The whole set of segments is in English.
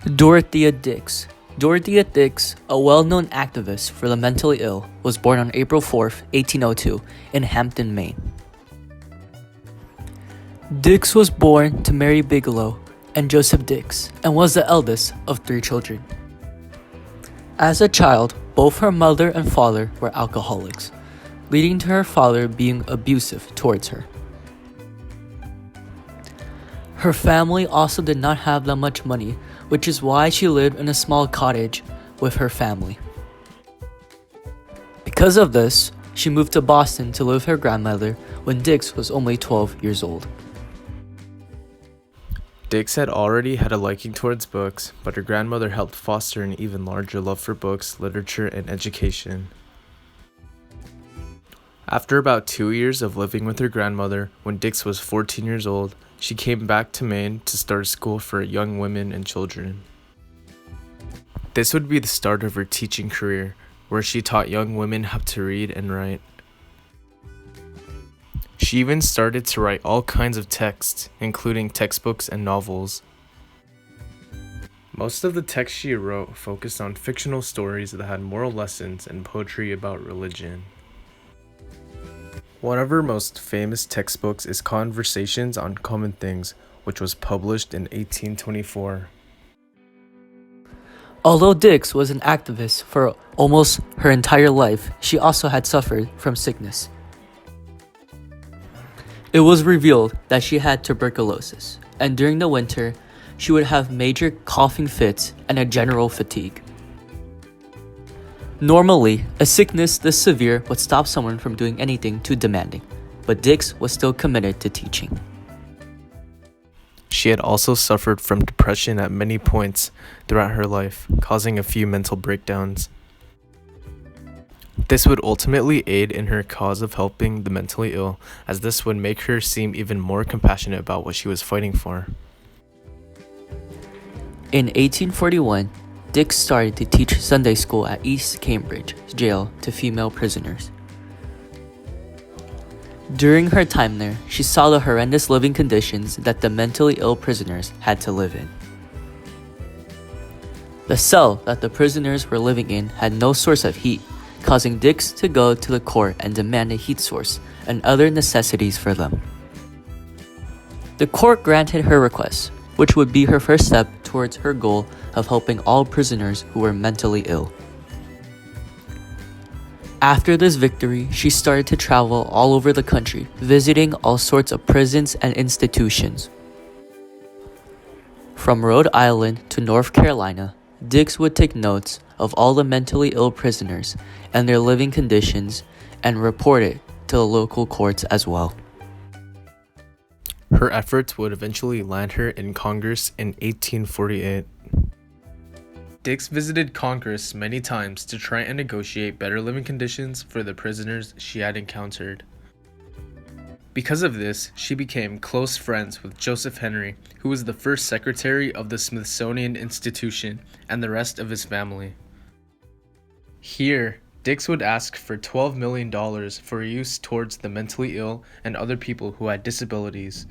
Dorothea Dix. Dorothea Dix, a well-known activist for the mentally ill, was born on April 4, 1802, in Hampton, Maine. Dix was born to Mary Bigelow and Joseph Dix, and was the eldest of 3 children. As a child, both her mother and father were alcoholics, leading to her father being abusive towards her. Her family also did not have that much money, which is why she lived in a small cottage with her family. Because of this, she moved to Boston to live with her grandmother when Dix was only 12 years old. Dix had already had a liking towards books, but her grandmother helped foster an even larger love for books, literature, and education. After about 2 years of living with her grandmother, when Dix was 14 years old, she came back to Maine to start a school for young women and children. This would be the start of her teaching career, where she taught young women how to read and write. She even started to write all kinds of texts, including textbooks and novels. Most of the texts she wrote focused on fictional stories that had moral lessons and poetry about religion. One of her most famous textbooks is Conversations on Common Things, which was published in 1824. Although Dix was an activist for almost her entire life, she also had suffered from sickness. It was revealed that she had tuberculosis, and during the winter, she would have major coughing fits and a general fatigue. Normally, a sickness this severe would stop someone from doing anything too demanding, but Dix was still committed to teaching. She had also suffered from depression at many points throughout her life, causing a few mental breakdowns. This would ultimately aid in her cause of helping the mentally ill, as this would make her seem even more compassionate about what she was fighting for. In 1841, Dix started to teach Sunday school at East Cambridge Jail to female prisoners. During her time there, she saw the horrendous living conditions that the mentally ill prisoners had to live in. The cell that the prisoners were living in had no source of heat, causing Dix to go to the court and demand a heat source and other necessities for them. The court granted her request, which would be her first step towards her goal of helping all prisoners who were mentally ill. After this victory, she started to travel all over the country, visiting all sorts of prisons and institutions. From Rhode Island to North Carolina, Dix would take notes of all the mentally ill prisoners and their living conditions and report it to the local courts as well. Her efforts would eventually land her in Congress in 1848. Dix visited Congress many times to try and negotiate better living conditions for the prisoners she had encountered. Because of this, she became close friends with Joseph Henry, who was the first secretary of the Smithsonian Institution, and the rest of his family. Here, Dix would ask for $12 million for use towards the mentally ill and other people who had disabilities.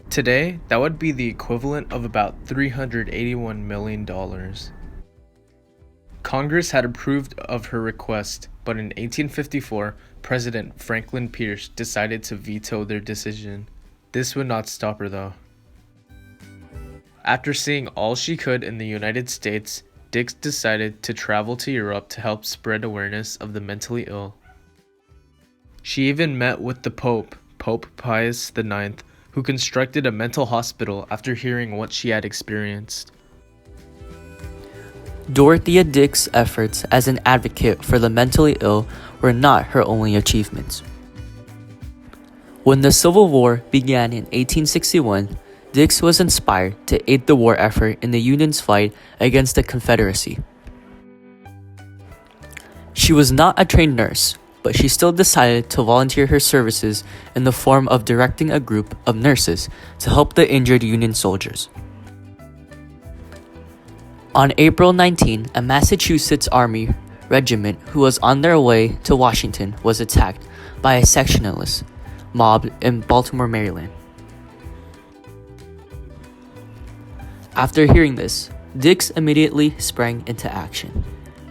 Today, that would be the equivalent of about $381 million. Congress had approved of her request, but in 1854, President Franklin Pierce decided to veto their decision. This would not stop her though. After seeing all she could in the United States, Dix decided to travel to Europe to help spread awareness of the mentally ill. She even met with the Pope Pius IX, who constructed a mental hospital after hearing what she had experienced. Dorothea Dix's efforts as an advocate for the mentally ill were not her only achievements. When the Civil War began in 1861, Dix was inspired to aid the war effort in the Union's fight against the Confederacy. She was not a trained nurse, but she still decided to volunteer her services in the form of directing a group of nurses to help the injured Union soldiers. On April 19, a Massachusetts Army regiment who was on their way to Washington was attacked by a sectionalist mob in Baltimore, Maryland. After hearing this, Dix immediately sprang into action.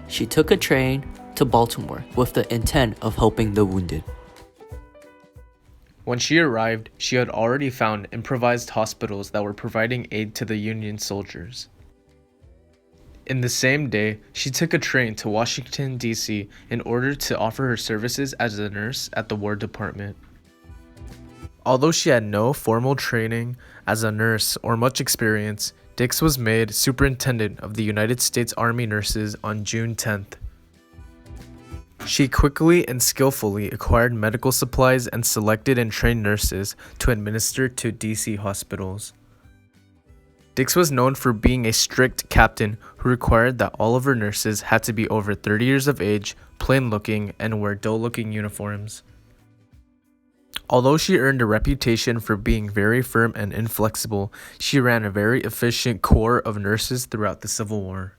She took a train to Baltimore with the intent of helping the wounded. When she arrived, she had already found improvised hospitals that were providing aid to the Union soldiers. In the same day, she took a train to Washington, D.C. in order to offer her services as a nurse at the War Department. Although she had no formal training as a nurse or much experience, Dix was made superintendent of the United States Army nurses on June 10th. She quickly and skillfully acquired medical supplies and selected and trained nurses to administer to DC hospitals. Dix was known for being a strict captain who required that all of her nurses had to be over 30 years of age, plain-looking, and wear dull-looking uniforms. Although she earned a reputation for being very firm and inflexible, she ran a very efficient corps of nurses throughout the Civil War.